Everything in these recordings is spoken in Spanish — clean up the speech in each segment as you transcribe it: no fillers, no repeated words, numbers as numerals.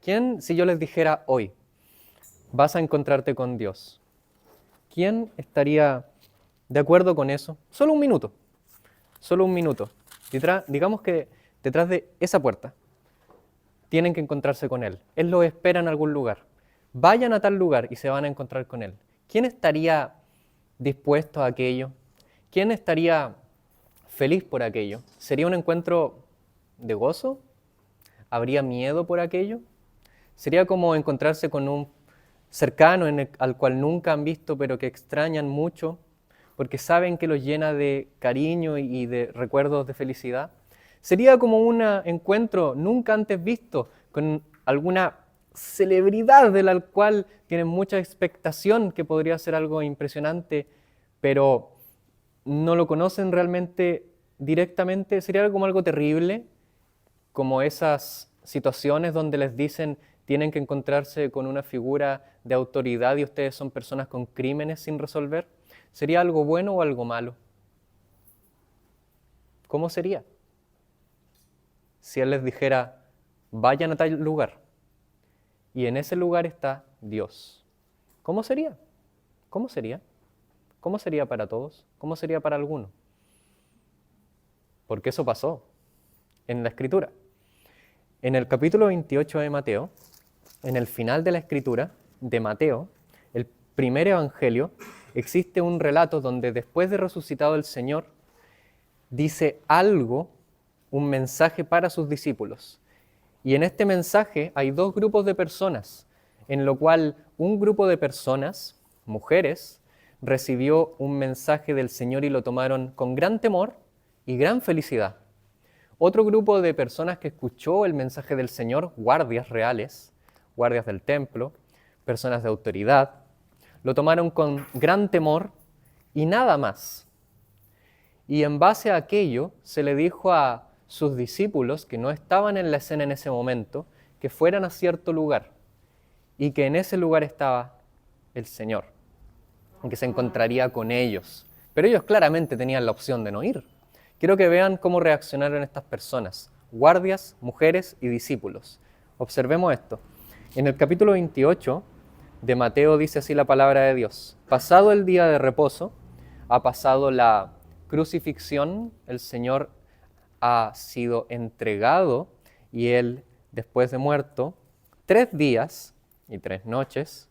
¿Quién, si yo les dijera hoy, vas a encontrarte con Dios? ¿Quién estaría de acuerdo con eso? Solo un minuto, solo un minuto. Digamos que detrás de esa puerta tienen que encontrarse con Él. Él los espera en algún lugar. Vayan a tal lugar y se van a encontrar con Él. ¿Quién estaría dispuesto a aquello? ¿Quién estaría feliz por aquello? ¿Sería un encuentro de gozo? ¿Habría miedo por aquello? Sería como encontrarse con un cercano al cual nunca han visto, pero que extrañan mucho, porque saben que los llena de cariño y de recuerdos de felicidad. Sería como un encuentro nunca antes visto con alguna celebridad de la cual tienen mucha expectación, que podría ser algo impresionante, pero no lo conocen realmente directamente. Sería como algo terrible, como esas situaciones donde les dicen tienen que encontrarse con una figura de autoridad y ustedes son personas con crímenes sin resolver. ¿Sería algo bueno o algo malo? ¿Cómo sería? Si Él les dijera, vayan a tal lugar y en ese lugar está Dios. ¿Cómo sería? ¿Cómo sería? ¿Cómo sería para todos? ¿Cómo sería para alguno? Porque eso pasó en la Escritura. En el capítulo 28 de Mateo, en el final de la Escritura de Mateo, el primer evangelio, existe un relato donde después de resucitado el Señor, dice algo, un mensaje para sus discípulos. Y en este mensaje hay dos grupos de personas, en lo cual un grupo de personas, mujeres, recibió un mensaje del Señor y lo tomaron con gran temor y gran felicidad. Otro grupo de personas que escuchó el mensaje del Señor, guardias reales, guardias del templo, personas de autoridad, lo tomaron con gran temor y nada más. Y en base a aquello se le dijo a sus discípulos que no estaban en la escena en ese momento, que fueran a cierto lugar y que en ese lugar estaba el Señor, y que se encontraría con ellos. Pero ellos claramente tenían la opción de no ir. Quiero que vean cómo reaccionaron estas personas, guardias, mujeres y discípulos. Observemos esto. En el capítulo 28 de Mateo dice así la palabra de Dios. Pasado el día de reposo, ha pasado la crucifixión, el Señor ha sido entregado y Él, después de muerto, 3 días y 3 noches,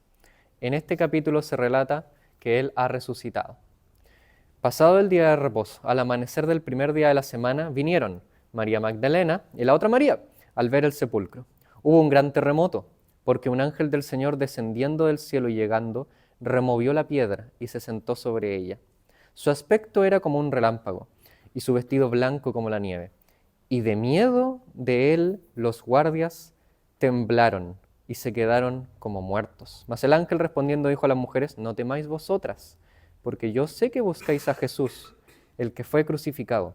en este capítulo se relata que Él ha resucitado. Pasado el día de reposo, al amanecer del primer día de la semana, vinieron María Magdalena y la otra María al ver el sepulcro. Hubo un gran terremoto, porque un ángel del Señor descendiendo del cielo y llegando, removió la piedra y se sentó sobre ella. Su aspecto era como un relámpago, y su vestido blanco como la nieve. Y de miedo de él los guardias temblaron y se quedaron como muertos. Mas el ángel respondiendo dijo a las mujeres, no temáis vosotras, porque yo sé que buscáis a Jesús, el que fue crucificado.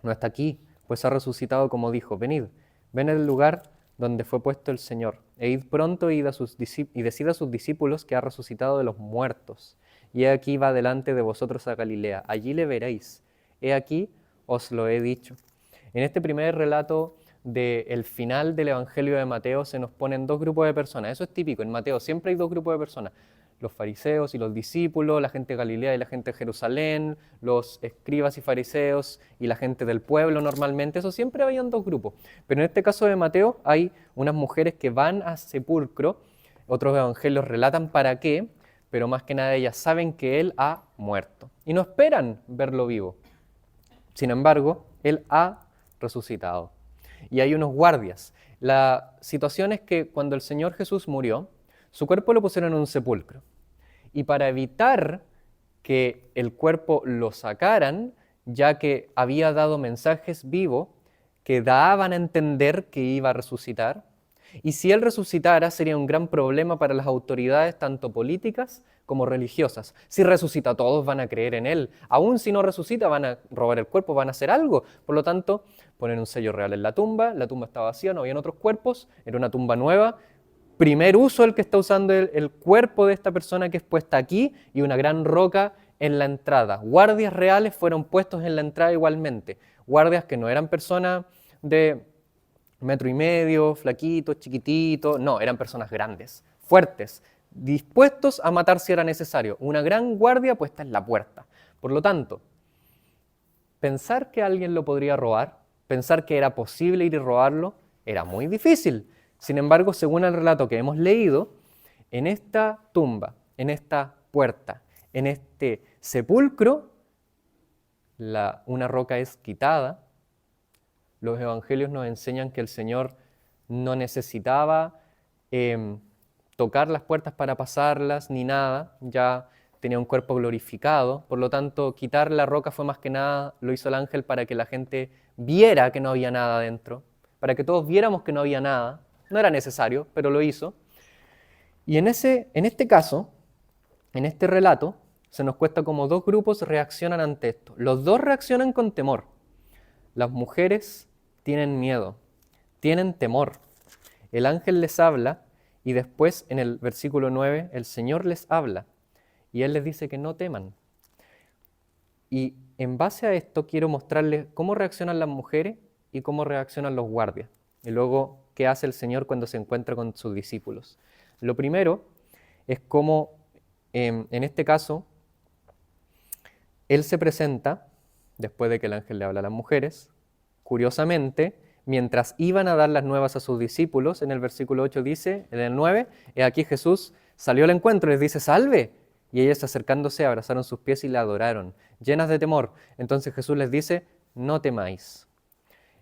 No está aquí, pues ha resucitado como dijo. Venid, ven al lugar donde fue puesto el Señor, e id pronto y decid a sus discípulos que ha resucitado de los muertos. Y he aquí va delante de vosotros a Galilea, allí le veréis. He aquí os lo he dicho. En este primer relato del final del Evangelio de Mateo se nos ponen dos grupos de personas. Eso es típico, en Mateo siempre hay dos grupos de personas. Los fariseos y los discípulos, la gente de Galilea y la gente de Jerusalén, los escribas y fariseos y la gente del pueblo normalmente, eso siempre habían dos grupos. Pero en este caso de Mateo hay unas mujeres que van a sepulcro, otros evangelios relatan para qué, pero más que nada ellas saben que Él ha muerto y no esperan verlo vivo. Sin embargo, Él ha resucitado. Y hay unos guardias. La situación es que cuando el Señor Jesús murió, su cuerpo lo pusieron en un sepulcro. Y para evitar que el cuerpo lo sacaran, ya que había dado mensajes vivos que daban a entender que iba a resucitar, y si Él resucitara sería un gran problema para las autoridades tanto políticas como religiosas. Si resucita, todos van a creer en Él. Aún si no resucita, van a robar el cuerpo, van a hacer algo. Por lo tanto, ponen un sello real en la tumba estaba vacía, no habían otros cuerpos, era una tumba nueva. Primer uso el que está usando el cuerpo de esta persona que es puesta aquí y una gran roca en la entrada. Guardias reales fueron puestos en la entrada igualmente. Guardias que no eran personas de 1,5 metros, flaquitos, chiquititos. No, eran personas grandes, fuertes, dispuestos a matar si era necesario. Una gran guardia puesta en la puerta. Por lo tanto, pensar que alguien lo podría robar, pensar que era posible ir y robarlo, era muy difícil. Sin embargo, según el relato que hemos leído, en esta tumba, en esta puerta, en este sepulcro, una roca es quitada. Los evangelios nos enseñan que el Señor no necesitaba tocar las puertas para pasarlas ni nada, ya tenía un cuerpo glorificado, por lo tanto quitar la roca fue más que nada, lo hizo el ángel para que la gente viera que no había nada dentro, para que todos viéramos que no había nada, no era necesario, pero lo hizo. Y en este caso, en este relato, se nos cuenta cómo dos grupos reaccionan ante esto. Los dos reaccionan con temor. Las mujeres tienen miedo, tienen temor. El ángel les habla y después en el versículo 9 el Señor les habla y Él les dice que no teman. Y en base a esto quiero mostrarles cómo reaccionan las mujeres y cómo reaccionan los guardias. Y luego qué hace el Señor cuando se encuentra con sus discípulos. Lo primero es cómo, en este caso, Él se presenta, después de que el ángel le habla a las mujeres, curiosamente, mientras iban a dar las nuevas a sus discípulos, en el versículo 8 dice, en el 9, aquí Jesús salió al encuentro y les dice, ¡salve! Y ellas acercándose abrazaron sus pies y le adoraron, llenas de temor. Entonces Jesús les dice, no temáis.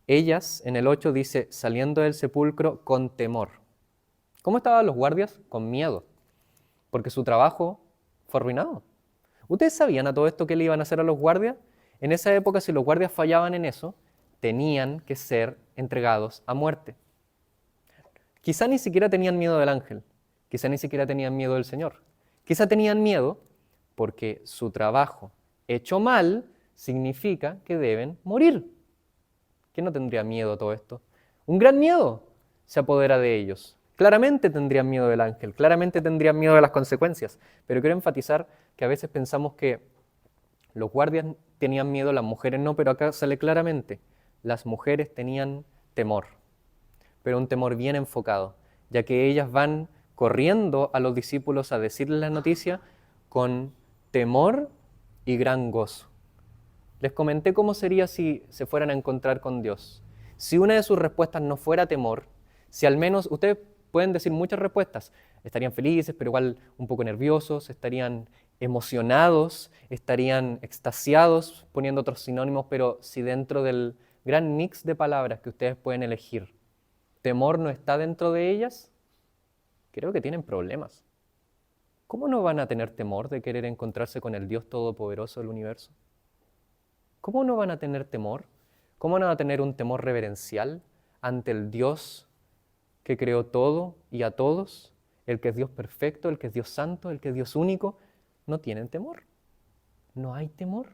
Ellas, en el 8 dice, saliendo del sepulcro con temor. ¿Cómo estaban los guardias? Con miedo, porque su trabajo fue arruinado. ¿Ustedes sabían a todo esto qué le iban a hacer a los guardias? En esa época, si los guardias fallaban en eso, tenían que ser entregados a muerte. Quizá ni siquiera tenían miedo del ángel, quizá ni siquiera tenían miedo del Señor. Quizá tenían miedo porque su trabajo hecho mal significa que deben morir. ¿Quién no tendría miedo a todo esto? Un gran miedo se apodera de ellos. Claramente tendrían miedo del ángel, claramente tendrían miedo de las consecuencias, pero quiero enfatizar que a veces pensamos que los guardias tenían miedo, las mujeres no, pero acá sale claramente, las mujeres tenían temor, pero un temor bien enfocado, ya que ellas van corriendo a los discípulos a decirles la noticia con temor y gran gozo. Les comenté cómo sería si se fueran a encontrar con Dios. Si una de sus respuestas no fuera temor, si al menos, ustedes pueden decir muchas respuestas, estarían felices, pero igual un poco nerviosos, estarían emocionados, estarían extasiados, poniendo otros sinónimos, pero si dentro del gran mix de palabras que ustedes pueden elegir, temor no está dentro de ellas, creo que tienen problemas. ¿Cómo no van a tener temor de querer encontrarse con el Dios Todopoderoso del universo? ¿Cómo no van a tener temor? ¿Cómo no van a tener un temor reverencial ante el Dios que creó todo y a todos? El que es Dios perfecto, el que es Dios santo, el que es Dios único. No tienen temor. No hay temor.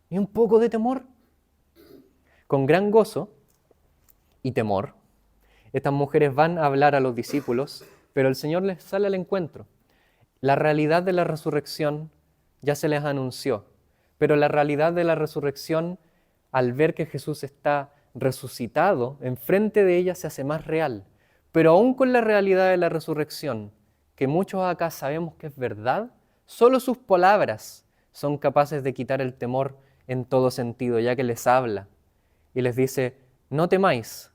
Ni un poco de temor. Con gran gozo y temor, estas mujeres van a hablar a los discípulos, pero el Señor les sale al encuentro. La realidad de la resurrección ya se les anunció, pero la realidad de la resurrección, al ver que Jesús está resucitado, enfrente de ellas se hace más real. Pero aún con la realidad de la resurrección, que muchos acá sabemos que es verdad, solo sus palabras son capaces de quitar el temor en todo sentido, ya que les habla y les dice, no temáis,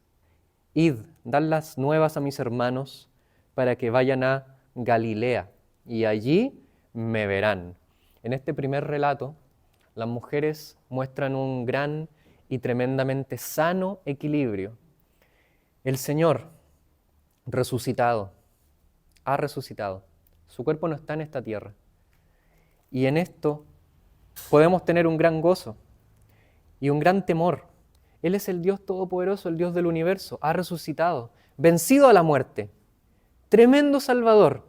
id, dad las nuevas a mis hermanos para que vayan a Galilea y allí me verán. En este primer relato, las mujeres muestran un gran y tremendamente sano equilibrio. El Señor resucitado, ha resucitado. Su cuerpo no está en esta tierra. Y en esto podemos tener un gran gozo y un gran temor. Él es el Dios Todopoderoso, el Dios del universo, ha resucitado, vencido a la muerte. Tremendo Salvador.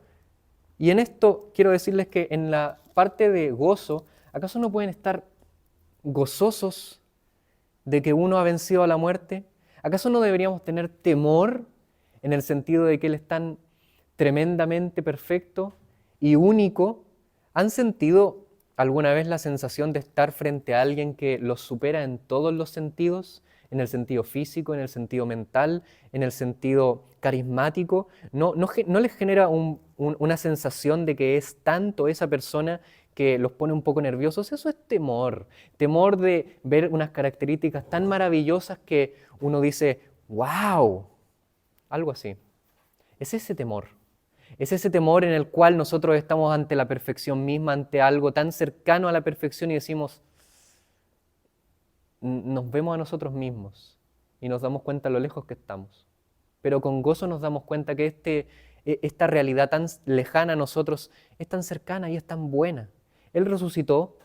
Y en esto quiero decirles que en la parte de gozo, ¿acaso no pueden estar gozosos de que uno ha vencido a la muerte? ¿Acaso no deberíamos tener temor en el sentido de que Él es tan tremendamente perfecto y único? ¿Han sentido alguna vez la sensación de estar frente a alguien que los supera en todos los sentidos? en el sentido físico, en el sentido mental, en el sentido carismático. No les genera una sensación de que es tanto esa persona que los pone un poco nerviosos. Eso es temor. Temor de ver unas características tan maravillosas que uno dice, wow, algo así. Es ese temor. Es ese temor en el cual nosotros estamos ante la perfección misma, ante algo tan cercano a la perfección y decimos, nos vemos a nosotros mismos y nos damos cuenta lo lejos que estamos. Pero con gozo nos damos cuenta que esta realidad tan lejana a nosotros es tan cercana y es tan buena. Él resucitó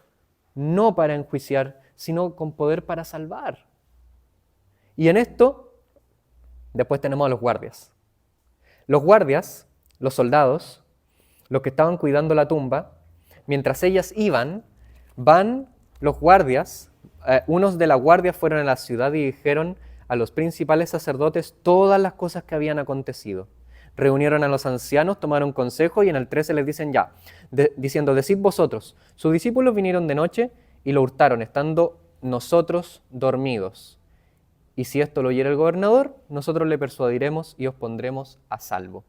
no para enjuiciar, sino con poder para salvar. Y en esto, después tenemos a los guardias. Los guardias, los soldados, los que estaban cuidando la tumba, mientras ellas van los guardias, unos de la guardia fueron a la ciudad y dijeron a los principales sacerdotes todas las cosas que habían acontecido. Reunieron a los ancianos, tomaron consejo y en el 13 les dicen diciendo, decid vosotros, sus discípulos vinieron de noche y lo hurtaron, estando nosotros dormidos. Y si esto lo oyera el gobernador, nosotros le persuadiremos y os pondremos a salvo.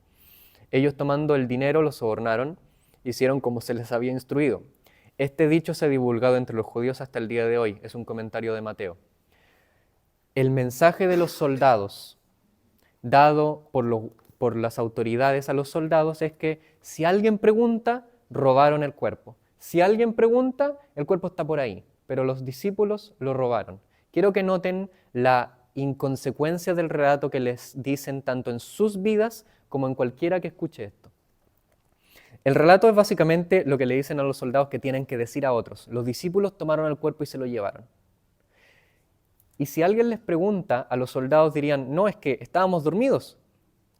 Ellos tomando el dinero lo sobornaron, hicieron como se les había instruido. Este dicho se ha divulgado entre los judíos hasta el día de hoy, es un comentario de Mateo. El mensaje de los soldados, dado por las autoridades a los soldados, es que si alguien pregunta, robaron el cuerpo. Si alguien pregunta, el cuerpo está por ahí, pero los discípulos lo robaron. Quiero que noten la inconsecuencia del relato que les dicen tanto en sus vidas como en cualquiera que escuche esto. El relato es básicamente lo que le dicen a los soldados que tienen que decir a otros. Los discípulos tomaron el cuerpo y se lo llevaron. Y si alguien les pregunta, a los soldados dirían, no, es que estábamos dormidos.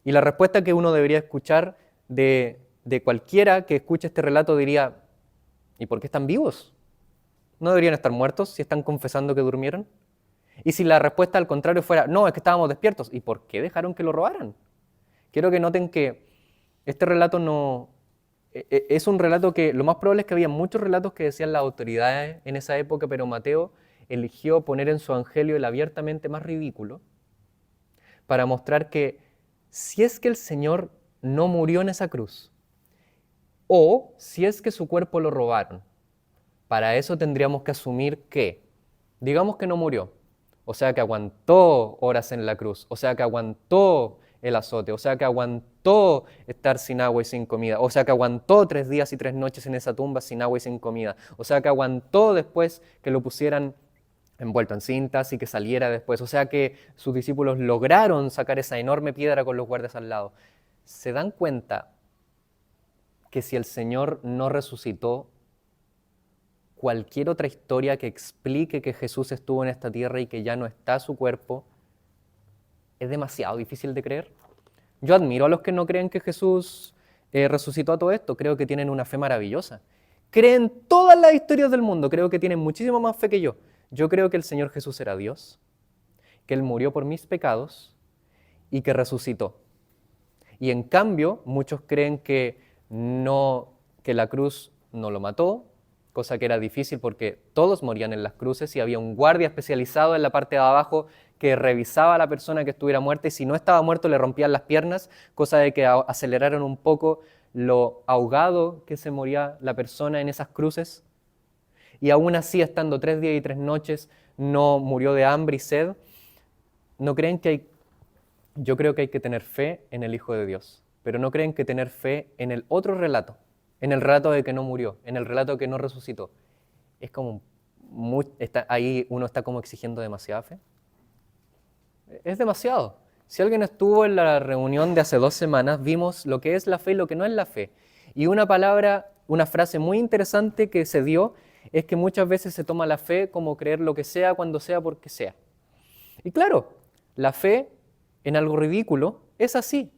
Y la respuesta que uno debería escuchar de cualquiera que escuche este relato diría, ¿y por qué están vivos? ¿No deberían estar muertos si están confesando que durmieron? Y si la respuesta al contrario fuera, no, es que estábamos despiertos, ¿y por qué dejaron que lo robaran? Quiero que noten que este relato es un relato que lo más probable es que había muchos relatos que decían las autoridades en esa época, pero Mateo eligió poner en su evangelio el abiertamente más ridículo para mostrar que si es que el Señor no murió en esa cruz, o si es que su cuerpo lo robaron, para eso tendríamos que asumir que, digamos que no murió, o sea que aguantó horas en la cruz, o sea que aguantó el azote, o sea que aguantó estar sin agua y sin comida, o sea que aguantó 3 días y 3 noches en esa tumba sin agua y sin comida, o sea que aguantó después que lo pusieran envuelto en cintas y que saliera después, o sea que sus discípulos lograron sacar esa enorme piedra con los guardias al lado. ¿Se dan cuenta que si el Señor no resucitó, cualquier otra historia que explique que Jesús estuvo en esta tierra y que ya no está su cuerpo, es demasiado difícil de creer? Yo admiro a los que no creen que Jesús resucitó a todo esto, creo que tienen una fe maravillosa. Creen todas las historias del mundo, creo que tienen muchísima más fe que yo. Yo creo que el Señor Jesús era Dios, que Él murió por mis pecados y que resucitó. Y en cambio, muchos creen que la cruz no lo mató, cosa que era difícil porque todos morían en las cruces y había un guardia especializado en la parte de abajo que revisaba a la persona que estuviera muerta y si no estaba muerto le rompían las piernas, cosa de que aceleraron un poco lo ahogado que se moría la persona en esas cruces. Y aún así, estando 3 días y 3 noches, no murió de hambre y sed. ¿No creen que yo creo que hay que tener fe en el Hijo de Dios, pero no creen que tener fe en el otro relato, en el relato de que no murió, en el relato de que no resucitó? Es como, ahí uno está como exigiendo demasiada fe. Es demasiado. Si alguien estuvo en la reunión de hace 2 semanas, vimos lo que es la fe y lo que no es la fe. Y una frase muy interesante que se dio es que muchas veces se toma la fe como creer lo que sea, cuando sea, porque sea. Y claro, la fe en algo ridículo es así.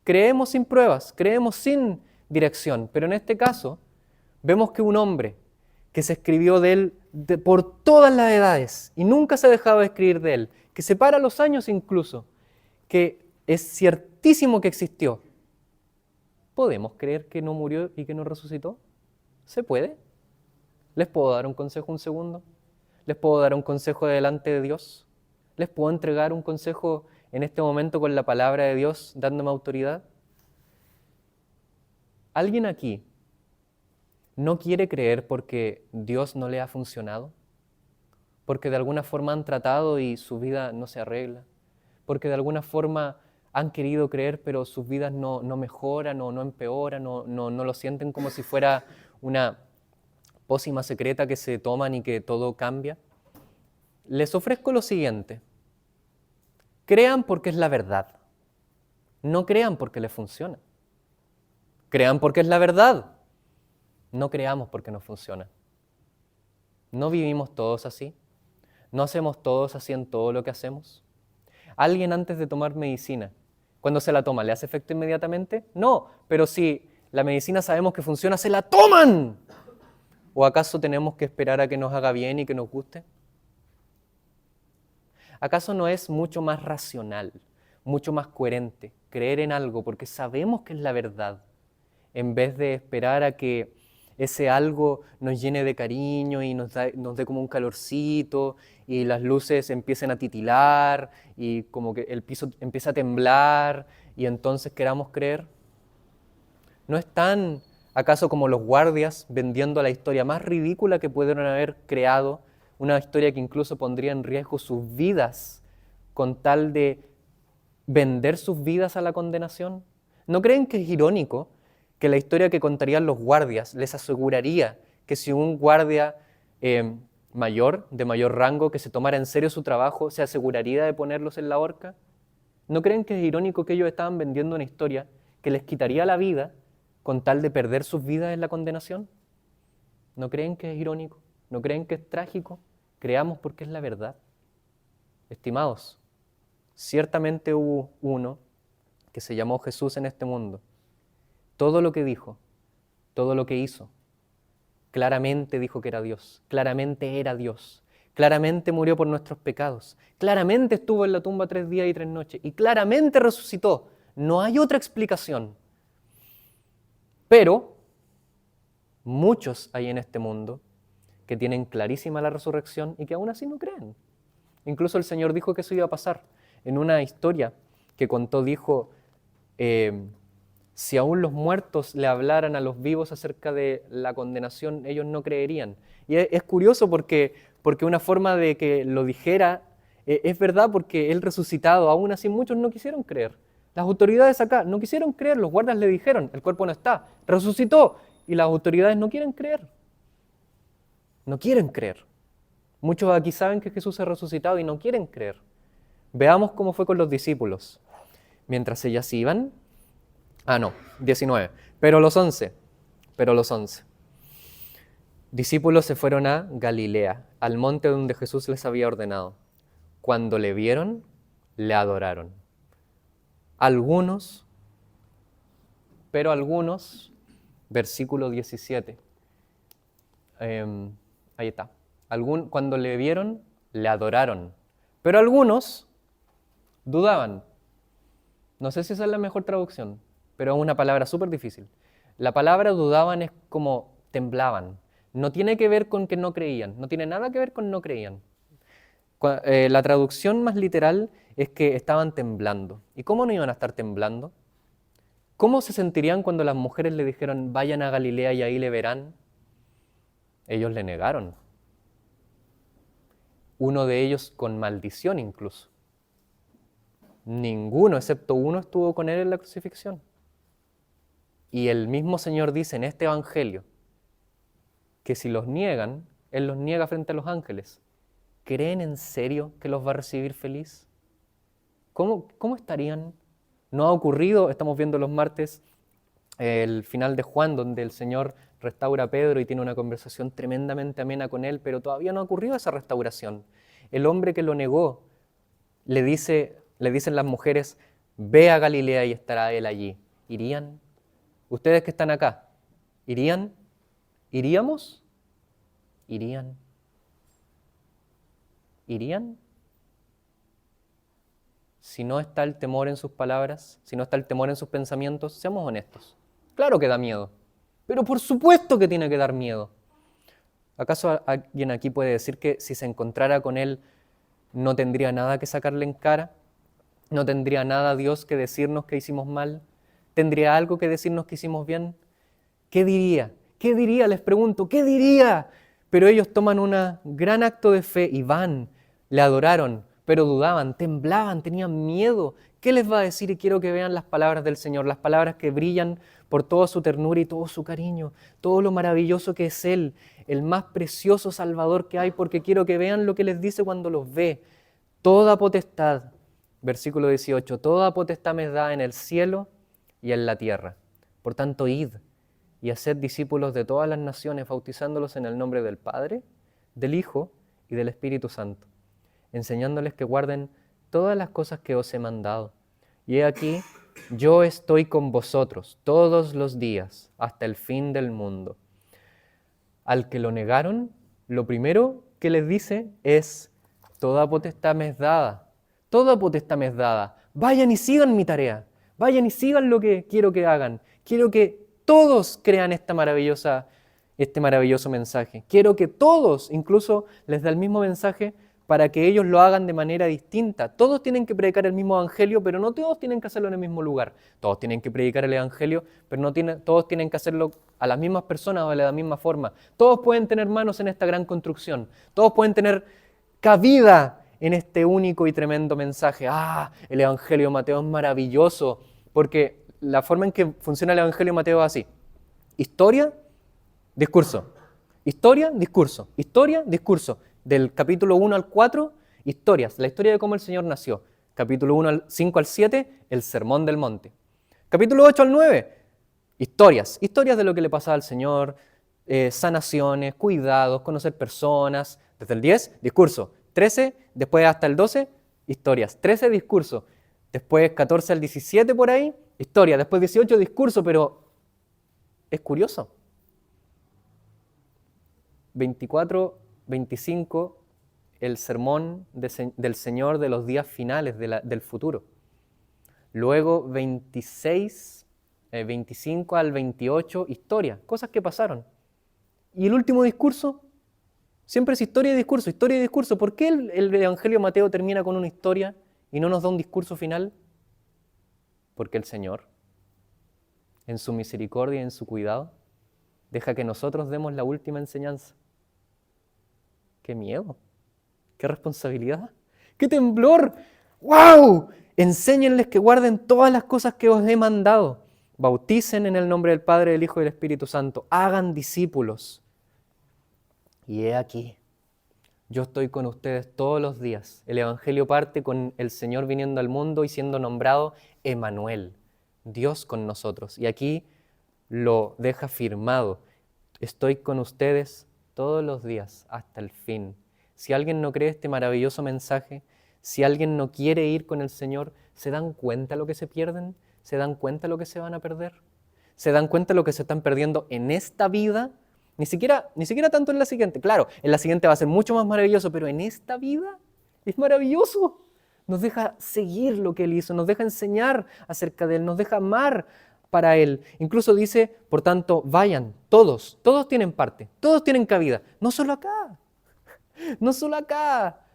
Creemos sin pruebas, creemos sin dirección, pero en este caso vemos que un hombre que se escribió de él por todas las edades y nunca se ha dejado de escribir de él, que separa los años incluso, que es ciertísimo que existió. ¿Podemos creer que no murió y que no resucitó? ¿Se puede? ¿Les puedo dar un consejo un segundo? ¿Les puedo dar un consejo delante de Dios? ¿Les puedo entregar un consejo en este momento con la palabra de Dios dándome autoridad? ¿Alguien aquí no quiere creer porque Dios no le ha funcionado? ¿Porque de alguna forma han tratado y su vida no se arregla? ¿Porque de alguna forma han querido creer pero sus vidas no mejoran o no empeoran, no lo sienten como si fuera una pócima secreta que se toman y que todo cambia? Les ofrezco lo siguiente: crean porque es la verdad, no crean porque les funciona. Crean porque es la verdad, no creamos porque nos funciona. ¿No vivimos todos así? ¿No hacemos todos así en todo lo que hacemos? ¿Alguien antes de tomar medicina, cuando se la toma, le hace efecto inmediatamente? No, pero si la medicina sabemos que funciona, ¡se la toman! ¿O acaso tenemos que esperar a que nos haga bien y que nos guste? ¿Acaso no es mucho más racional, mucho más coherente creer en algo porque sabemos que es la verdad, en vez de esperar a que ese algo nos llene de cariño y nos dé como un calorcito y las luces empiecen a titilar y como que el piso empieza a temblar y entonces queramos creer? ¿No están acaso como los guardias vendiendo la historia más ridícula que pudieron haber creado, una historia que incluso pondría en riesgo sus vidas con tal de vender sus vidas a la condenación? ¿No creen que es irónico que la historia que contarían los guardias les aseguraría que si un guardia mayor, de mayor rango, que se tomara en serio su trabajo, se aseguraría de ponerlos en la horca? ¿No creen que es irónico que ellos estaban vendiendo una historia que les quitaría la vida con tal de perder sus vidas en la condenación? ¿No creen que es irónico? ¿No creen que es trágico? Creamos porque es la verdad. Estimados, ciertamente hubo uno que se llamó Jesús en este mundo. Todo lo que dijo, todo lo que hizo, claramente dijo que era Dios, claramente era Dios, claramente murió por nuestros pecados, claramente estuvo en la tumba 3 días y 3 noches y claramente resucitó. No hay otra explicación. Pero muchos hay en este mundo que tienen clarísima la resurrección y que aún así no creen. Incluso el Señor dijo que eso iba a pasar. En una historia que contó, dijo, si aún los muertos le hablaran a los vivos acerca de la condenación, ellos no creerían. Y es curioso porque una forma de que lo dijera es verdad, porque Él resucitado, aún así muchos no quisieron creer. Las autoridades acá no quisieron creer, los guardias le dijeron, el cuerpo no está, resucitó, y las autoridades no quieren creer. No quieren creer. Muchos aquí saben que Jesús ha resucitado y no quieren creer. Veamos cómo fue con los discípulos. Mientras ellas iban, 19. Pero los 11, discípulos se fueron a Galilea, al monte donde Jesús les había ordenado. Cuando le vieron, le adoraron. Algunos, versículo 17. Ahí está. Cuando le vieron, le adoraron. Pero algunos dudaban. No sé si esa es la mejor traducción, pero es una palabra súper difícil. La palabra dudaban es como temblaban. No tiene que ver con que no creían, no tiene nada que ver con no creían. La traducción más literal es que estaban temblando. ¿Y cómo no iban a estar temblando? ¿Cómo se sentirían cuando las mujeres le dijeron, vayan a Galilea y ahí le verán? Ellos le negaron. Uno de ellos con maldición incluso. Ninguno, excepto uno, estuvo con él en la crucifixión. Y el mismo Señor dice en este evangelio que si los niegan, Él los niega frente a los ángeles. ¿Creen en serio que los va a recibir feliz? ¿Cómo estarían? No ha ocurrido, estamos viendo los martes el final de Juan, donde el Señor restaura a Pedro y tiene una conversación tremendamente amena con él, pero todavía no ha ocurrido esa restauración. El hombre que lo negó le dicen las mujeres, ve a Galilea y estará él allí. ¿Irían? Ustedes que están acá, ¿irían? ¿Iríamos? ¿Irían? ¿Irían? Si no está el temor en sus palabras, si no está el temor en sus pensamientos, seamos honestos. Claro que da miedo, pero por supuesto que tiene que dar miedo. ¿Acaso alguien aquí puede decir que si se encontrara con él no tendría nada que sacarle en cara, no tendría nada Dios que decirnos que hicimos mal, tendría algo que decirnos que hicimos bien. ¿Qué diría? ¿Qué diría? Les pregunto, ¿qué diría? Pero ellos toman un gran acto de fe y van, le adoraron, pero dudaban, temblaban, tenían miedo. ¿Qué les va a decir? Y quiero que vean las palabras del Señor, las palabras que brillan por toda su ternura y todo su cariño, todo lo maravilloso que es Él, el más precioso Salvador que hay, porque quiero que vean lo que les dice cuando los ve. Toda potestad, versículo 18, toda potestad me da en el cielo y en la tierra. Por tanto, id y haced discípulos de todas las naciones, bautizándolos en el nombre del Padre, del Hijo y del Espíritu Santo, enseñándoles que guarden todas las cosas que os he mandado. Y he aquí, yo estoy con vosotros todos los días hasta el fin del mundo. Al que lo negaron, lo primero que les dice es, toda potestad me es dada, toda potestad me es dada. Vayan y sigan mi tarea, vayan y sigan lo que quiero que hagan. Quiero que todos crean este maravilloso mensaje. Quiero que todos, incluso les da el mismo mensaje para que ellos lo hagan de manera distinta. Todos tienen que predicar el mismo evangelio, pero no todos tienen que hacerlo en el mismo lugar. Todos tienen que predicar el evangelio, pero no todos tienen que hacerlo a las mismas personas o de la misma forma. Todos pueden tener manos en esta gran construcción. Todos pueden tener cabida en este único y tremendo mensaje. El evangelio de Mateo es maravilloso, porque la forma en que funciona el evangelio de Mateo es así: historia, discurso, historia, discurso, historia, discurso. Del capítulo 1 al 4, historias, la historia de cómo el Señor nació. Capítulo 1 al 5 al 7, el sermón del monte. Capítulo 8 al 9, historias de lo que le pasaba al Señor, sanaciones, cuidados, conocer personas. Desde el 10, discurso. 13, después hasta el 12, historias. 13, discurso. Después 14 al 17 por ahí, historia. Después 18, discurso, pero es curioso. 24, 25, el sermón del Señor de los días finales del futuro. Luego 26, 25 al 28, historia, cosas que pasaron. Y el último discurso, siempre es historia y discurso, historia y discurso. ¿Por qué el Evangelio de Mateo termina con una historia y no nos da un discurso final? Porque el Señor, en su misericordia y en su cuidado, deja que nosotros demos la última enseñanza. ¡Qué miedo! ¡Qué responsabilidad! ¡Qué temblor! ¡Wow! Enséñenles que guarden todas las cosas que os he mandado. Bauticen en el nombre del Padre, del Hijo y del Espíritu Santo. Hagan discípulos. Y he aquí, yo estoy con ustedes todos los días. El Evangelio parte con el Señor viniendo al mundo y siendo nombrado Emmanuel, Dios con nosotros. Y aquí lo deja firmado. Estoy con ustedes todos los días hasta el fin. Si alguien no cree este maravilloso mensaje, si alguien no quiere ir con el Señor, ¿se dan cuenta lo que se pierden? ¿Se dan cuenta lo que se van a perder? ¿Se dan cuenta lo que se están perdiendo en esta vida? Ni siquiera tanto en la siguiente. Claro, en la siguiente va a ser mucho más maravilloso, pero en esta vida es maravilloso. Nos deja seguir lo que Él hizo, nos deja enseñar acerca de Él, nos deja amar para Él. Incluso dice, por tanto, vayan, todos tienen parte, todos tienen cabida, no solo acá, no solo acá.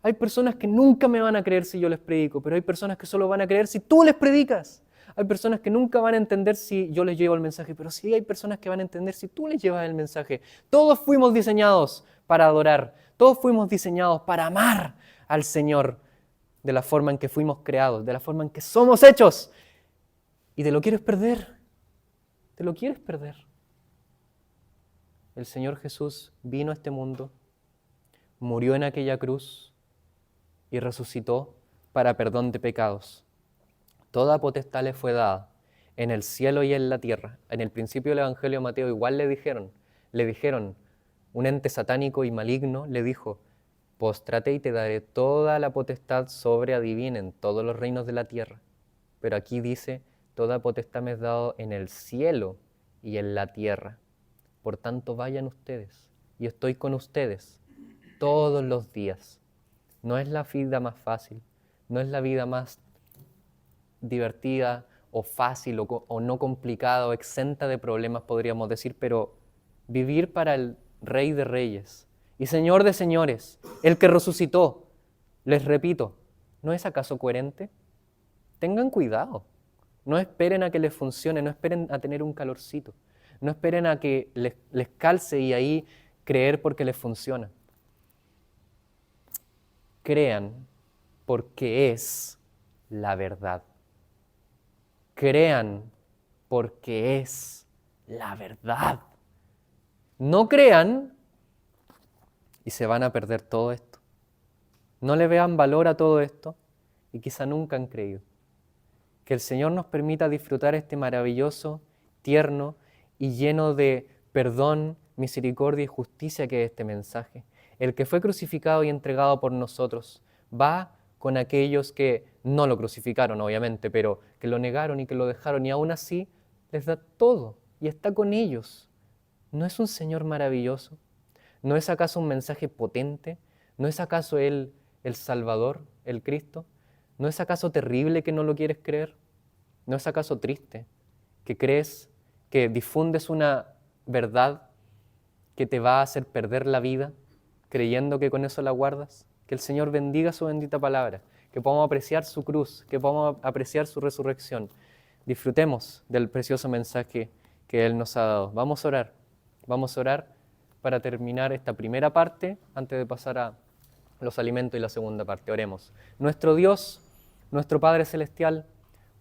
Hay personas que nunca me van a creer si yo les predico, pero hay personas que solo van a creer si tú les predicas. Hay personas que nunca van a entender si yo les llevo el mensaje, pero sí hay personas que van a entender si tú les llevas el mensaje. Todos fuimos diseñados para adorar, todos fuimos diseñados para amar al Señor de la forma en que fuimos creados, de la forma en que somos hechos. ¿Y te lo quieres perder? ¿Te lo quieres perder? El Señor Jesús vino a este mundo, murió en aquella cruz y resucitó para perdón de pecados. Toda potestad le fue dada en el cielo y en la tierra. En el principio del Evangelio de Mateo igual le dijeron, un ente satánico y maligno le dijo, póstrate y te daré toda la potestad sobre, adivinen, todos los reinos de la tierra. Pero aquí dice, toda potestad me es dado en el cielo y en la tierra. Por tanto, vayan ustedes, y estoy con ustedes todos los días. No es la vida más fácil, no es la vida más divertida o fácil o no complicada o exenta de problemas, podríamos decir, pero vivir para el Rey de Reyes y Señor de Señores, el que resucitó, Les repito, ¿no es acaso coherente? Tengan cuidado. No esperen a que les funcione, no esperen a tener un calorcito. No esperen a que les calce y ahí creer porque les funciona. Crean porque es la verdad. Crean porque es la verdad. No crean y se van a perder todo esto. No le vean valor a todo esto y quizá nunca han creído. Que el Señor nos permita disfrutar este maravilloso, tierno y lleno de perdón, misericordia y justicia que es este mensaje. El que fue crucificado y entregado por nosotros va con aquellos que no lo crucificaron, obviamente, pero que lo negaron y que lo dejaron, y aún así les da todo y está con ellos. ¿No es un Señor maravilloso? ¿No es acaso un mensaje potente? ¿No es acaso Él el Salvador, el Cristo? ¿No es acaso terrible que no lo quieres creer? ¿No es acaso triste que crees que difundes una verdad que te va a hacer perder la vida, creyendo que con eso la guardas? Que el Señor bendiga su bendita palabra, que podamos apreciar su cruz, que podamos apreciar su resurrección. Disfrutemos del precioso mensaje que Él nos ha dado. Vamos a orar para terminar esta primera parte antes de pasar a los alimentos y la segunda parte. Oremos. Nuestro Dios, nuestro Padre Celestial,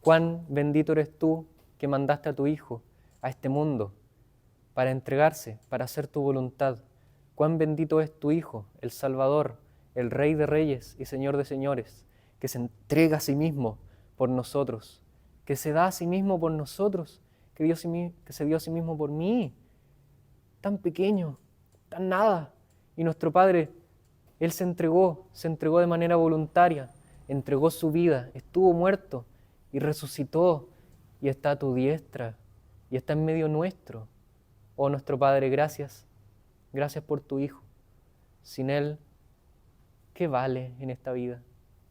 cuán bendito eres tú que mandaste a tu Hijo a este mundo para entregarse, para hacer tu voluntad. Cuán bendito es tu Hijo, el Salvador, el Rey de Reyes y Señor de Señores, que se entrega a sí mismo por nosotros, que se da a sí mismo por nosotros, que se dio a sí mismo por mí, tan pequeño, tan nada. Y nuestro Padre, Él se entregó de manera voluntaria, entregó su vida, estuvo muerto y resucitó y está a tu diestra y está en medio nuestro. Oh nuestro Padre, gracias, gracias por tu Hijo. Sin Él, ¿qué vale en esta vida?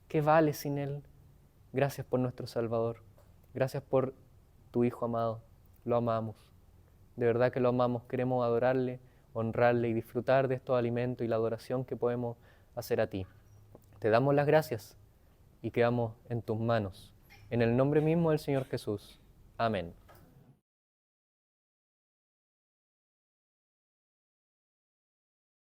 ¿Qué vale sin Él? Gracias por nuestro Salvador, gracias por tu Hijo amado, lo amamos. De verdad que lo amamos, queremos adorarle, honrarle y disfrutar de estos alimentos y la adoración que podemos hacer a ti. Te damos las gracias y quedamos en tus manos. En el nombre mismo del Señor Jesús. Amén.